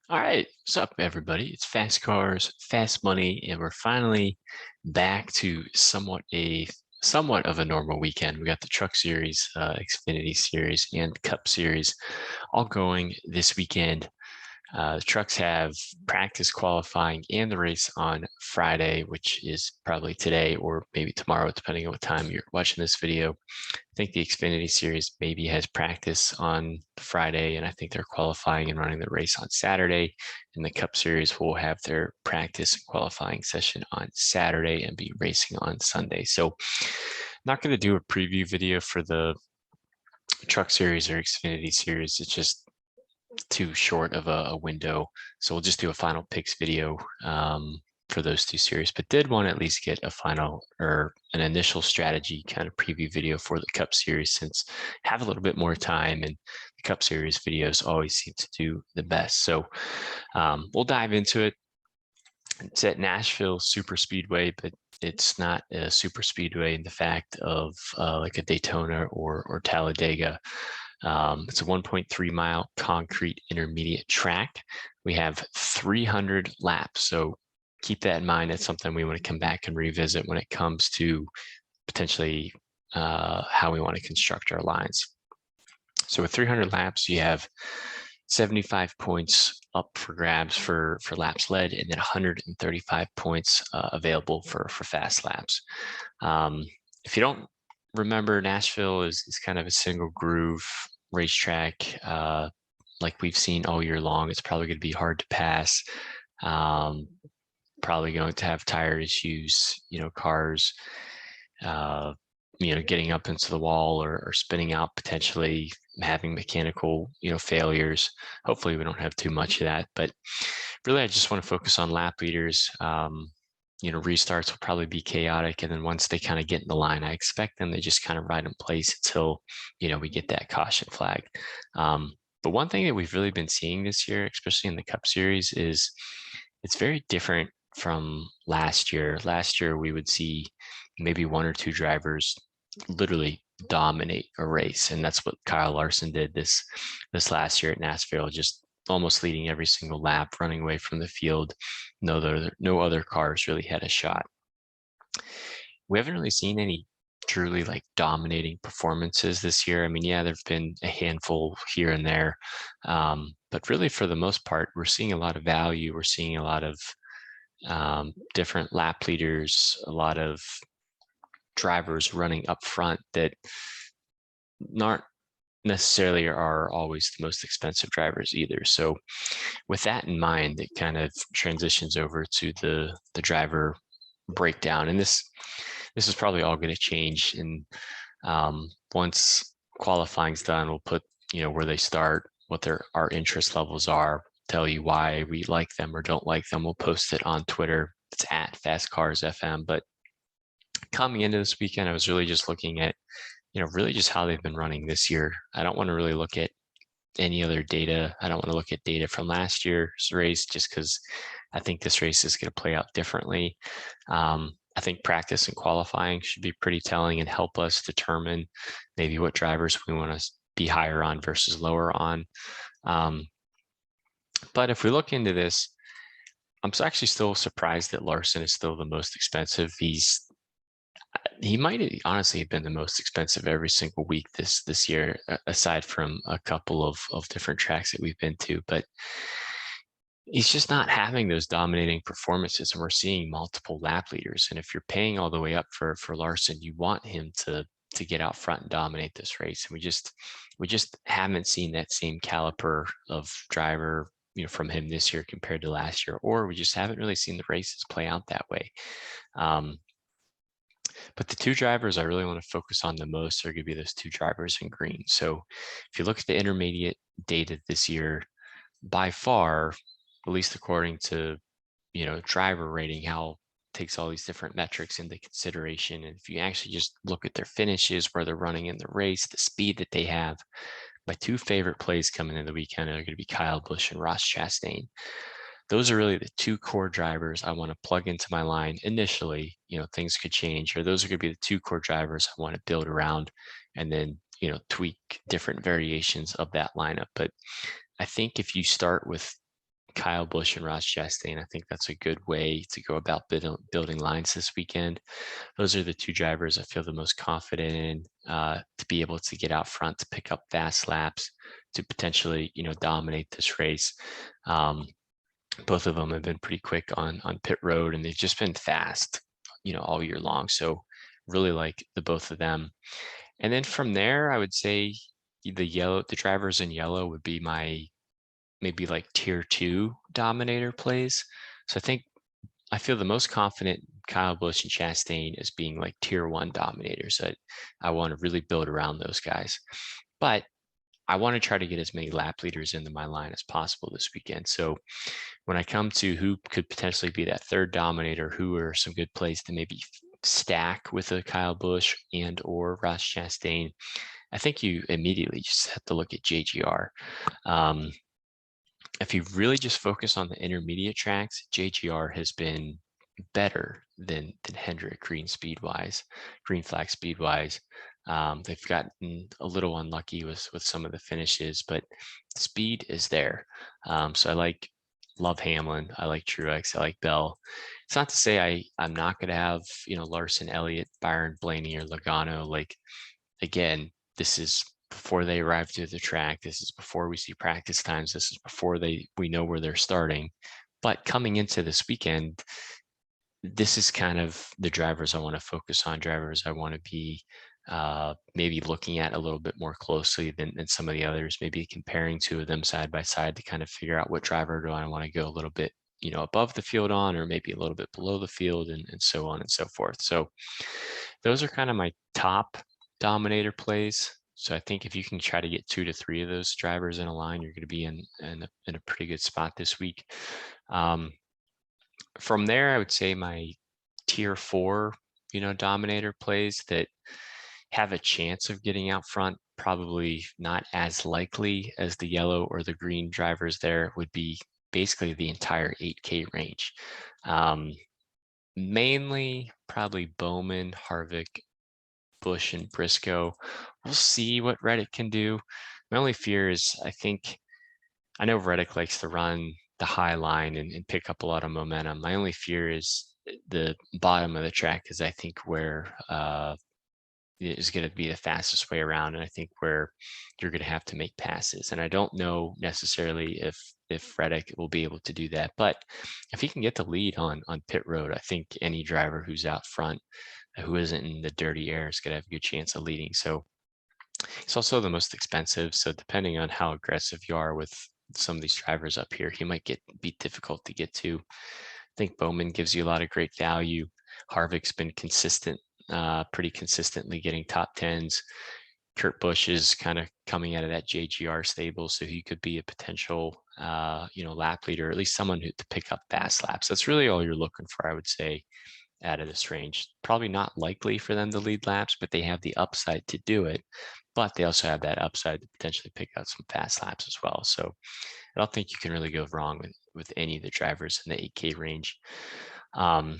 All right, what's up, everybody? It's Fast Cars, Fast Money, and we're finally back to somewhat of a normal weekend. We got the Truck Series, Xfinity Series, and Cup Series all going this weekend. The trucks have practice qualifying and the race on Friday, which is probably today or maybe tomorrow, depending on what time you're watching this video. I think the Xfinity Series maybe has practice on Friday, and I think they're qualifying and running the race on Saturday. And the Cup Series will have their practice and qualifying session on Saturday and be racing on Sunday. So, not going to do a preview video for the Truck Series or Xfinity Series. It's just too short of a window. So we'll just do a final picks video for those two series, but did want to at least get a final or an initial strategy kind of preview video for the Cup Series, since I have a little bit more time and the Cup Series videos always seem to do the best. So we'll dive into it. It's at Nashville Super Speedway, but it's not a super speedway in the fact of like a Daytona or Talladega. It's a 1.3 mile concrete intermediate track. We have 300 laps. So keep that in mind. It's something we want to come back and revisit when it comes to potentially how we want to construct our lines. So with 300 laps, you have 75 points up for grabs for laps led, and then 135 points available for fast laps. If you don't remember, Nashville is kind of a single groove racetrack, like we've seen all year long. It's probably going to be hard to pass. Probably going to have tire issues, cars, getting up into the wall or spinning out, potentially having mechanical, failures. Hopefully we don't have too much of that, but really I just want to focus on lap leaders. Restarts will probably be chaotic. And then once they kind of get in the line, I expect them to just kind of ride in place until, we get that caution flag. But one thing that we've really been seeing this year, especially in the Cup Series, is it's very different from last year. Last year, we would see maybe one or two drivers literally dominate a race. And that's what Kyle Larson did this last year at Nashville, just almost leading every single lap, running away from the field. No other cars really had a shot. We haven't really seen any truly like dominating performances this year. I mean, yeah, there've been a handful here and there, but really for the most part, we're seeing a lot of value. We're seeing a lot of different lap leaders, a lot of drivers running up front that not necessarily are always the most expensive drivers either. So with that in mind, it kind of transitions over to the driver breakdown. And this is probably all going to change. And once qualifying's done, we'll put, where they start, what our interest levels are, tell you why we like them or don't like them. We'll post it on Twitter. It's at FastCarsFM. But coming into this weekend, I was really just looking at, really just how they've been running this year. I don't want to really look at any other data. I don't want to look at data from last year's race, just because I think this race is going to play out differently. I think practice and qualifying should be pretty telling and help us determine maybe what drivers we want to be higher on versus lower on. But if we look into this, I'm actually still surprised that Larson is still the most expensive. He might honestly have been the most expensive every single week this year, aside from a couple of different tracks that we've been to. But he's just not having those dominating performances, and we're seeing multiple lap leaders. And if you're paying all the way up for Larson, you want him to get out front and dominate this race. And we just haven't seen that same caliber of driver, from him this year compared to last year, or we just haven't really seen the races play out that way. But the two drivers I really want to focus on the most are going to be those two drivers in green. So if you look at the intermediate data this year, by far, at least according to, driver rating, how takes all these different metrics into consideration. And if you actually just look at their finishes, where they're running in the race, the speed that they have, my two favorite plays coming in the weekend are going to be Kyle Busch and Ross Chastain. Those are really the two core drivers I want to plug into my line initially. Things could change, or those are going to be the two core drivers I want to build around, and then, tweak different variations of that lineup. But I think if you start with Kyle Busch and Ross Chastain. I think that's a good way to go about building lines this weekend. Those are the two drivers I feel the most confident in, to be able to get out front, to pick up fast laps, to potentially, dominate this race. Both of them have been pretty quick on pit road, and they've just been fast, all year long. So really like the both of them. And then from there, I would say the drivers in yellow would be my maybe like tier 2 dominator plays. So I feel the most confident Kyle Busch and Chastain as being like tier 1 dominators. I want to really build around those guys. But I want to try to get as many lap leaders into my line as possible this weekend. So when I come to who could potentially be that third dominator, who are some good plays to maybe stack with a Kyle Busch and or Ross Chastain, I think you immediately just have to look at JGR. If you really just focus on the intermediate tracks, JGR has been better than Hendrick green flag speed wise. They've gotten a little unlucky with some of the finishes, but speed is there. So love Hamlin. I like Truex. I like Bell. It's not to say I'm not going to have, Larson, Elliott, Byron, Blaney, or Logano. Like, again, this is before they arrive to the track. This is before we see practice times. This is before we know where they're starting. But coming into this weekend, this is kind of the drivers I want to focus on, drivers I want to be maybe looking at a little bit more closely than some of the others, maybe comparing two of them side by side to kind of figure out what driver do I want to go a little bit, above the field on, or maybe a little bit below the field, and so on and so forth. So those are kind of my top dominator plays. So I think if you can try to get 2 to 3 of those drivers in a line, you're going to be in a pretty good spot this week. From there, I would say my tier 4, dominator plays that have a chance of getting out front, probably not as likely as the yellow or the green drivers there, would be basically the entire 8K range. Mainly probably Bowman, Harvick, Busch, and Briscoe. We'll see what Reddick can do. My only fear is I know Reddick likes to run the high line and pick up a lot of momentum. My only fear is the bottom of the track, is I think where is going to be the fastest way around, and I think where you're going to have to make passes. And I don't know necessarily if Reddick will be able to do that, but if he can get the lead on pit road, I think any driver who's out front, who isn't in the dirty air, is going to have a good chance of leading. So it's also the most expensive. So depending on how aggressive you are with some of these drivers up here, he might be difficult to get to. I think Bowman gives you a lot of great value. Harvick's been consistent, pretty consistently getting top 10s. Kurt Busch is kind of coming out of that JGR stable, so he could be a potential, lap leader, at least someone to pick up fast laps. That's really all you're looking for, I would say, out of this range. Probably not likely for them to lead laps, but they have the upside to do it. But they also have that upside to potentially pick out some fast laps as well. So I don't think you can really go wrong with any of the drivers in the 8K range. But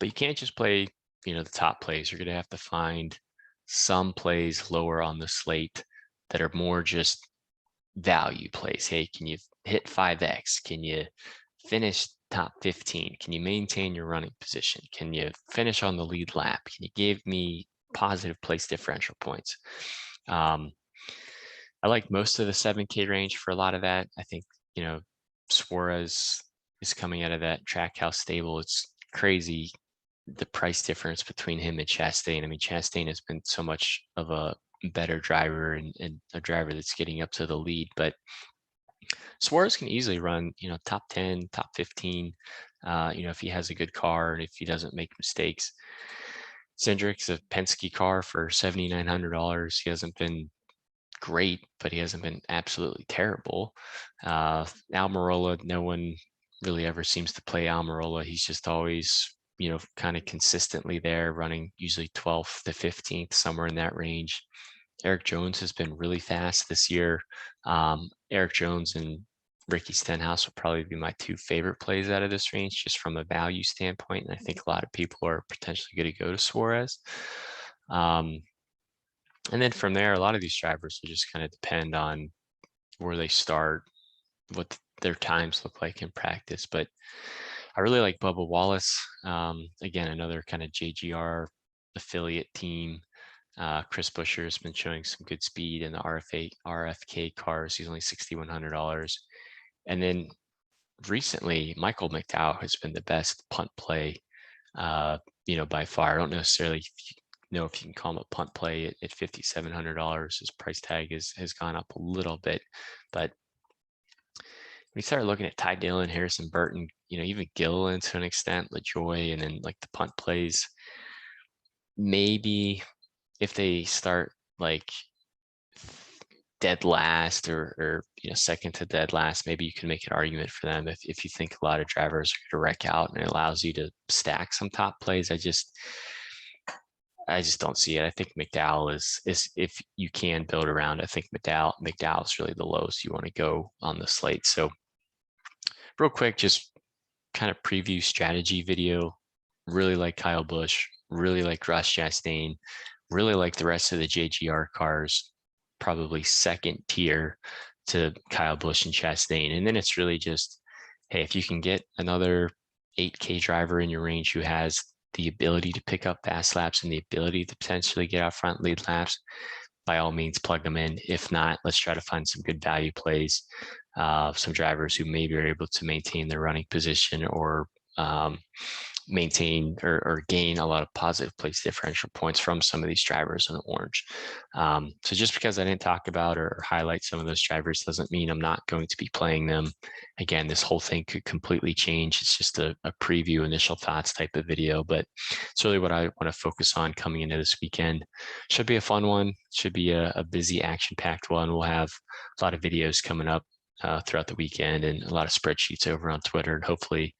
you can't just play, the top plays. You're going to have to find some plays lower on the slate that are more just value plays. Hey, can you hit 5X? Can you finish top 15? Can you maintain your running position? Can you finish on the lead lap? Can you give me positive place differential points? I like most of the 7K range for a lot of that. I think, Suarez is coming out of that Trackhouse stable. It's crazy the price difference between him and Chastain. I mean, Chastain has been so much of a better driver and a driver that's getting up to the lead, but Suarez can easily run, top 10, top 15, if he has a good car and if he doesn't make mistakes. Cindric's a Penske car for $7,900. He hasn't been great, but he hasn't been absolutely terrible. Almirola, no one really ever seems to play Almirola. He's just always, kind of consistently there, running usually 12th to 15th, somewhere in that range. Eric Jones has been really fast this year. Eric Jones and Ricky Stenhouse will probably be my 2 favorite plays out of this range, just from a value standpoint. And I think a lot of people are potentially going to go to Suarez. And then from there, a lot of these drivers will just kind of depend on where they start, what their times look like in practice. But I really like Bubba Wallace. Again, another kind of JGR affiliate team. Chris Buescher has been showing some good speed in the RFK cars. He's only $6,100. And then recently, Michael McDowell has been the best punt play, by far. I don't necessarily know if you can call him a punt play at $5,700. His price tag has gone up a little bit, but we started looking at Ty Dillon, Harrison Burton, even Gilliland to an extent, LaJoy, and then like the punt plays. Maybe if they start like dead last or second to dead last, maybe you can make an argument for them if you think a lot of drivers are going to wreck out and it allows you to stack some top plays. I just don't see it. I think McDowell is if you can build around. I think McDowell is really the lowest you want to go on the slate. So real quick, just kind of preview strategy video. Really like Kyle Busch, really like Ross Chastain, really like the rest of the JGR cars, probably second tier to Kyle Busch and Chastain. And then it's really just, hey, if you can get another 8K driver in your range who has the ability to pick up fast laps and the ability to potentially get out front lead laps, by all means, plug them in. If not, let's try to find some good value plays, some drivers who maybe are able to maintain their running position or maintain or gain a lot of positive place differential points from some of these drivers in the orange. So just because I didn't talk about or highlight some of those drivers doesn't mean I'm not going to be playing them. Again, this whole thing could completely change. It's just a preview, initial thoughts type of video, but it's really what I want to focus on coming into this weekend. Should be a fun one. Should be a busy, action-packed one. We'll have a lot of videos coming up throughout the weekend and a lot of spreadsheets over on Twitter, and hopefully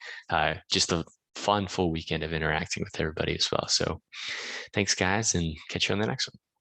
just a fun full weekend of interacting with everybody as well. So thanks guys, and catch you on the next one.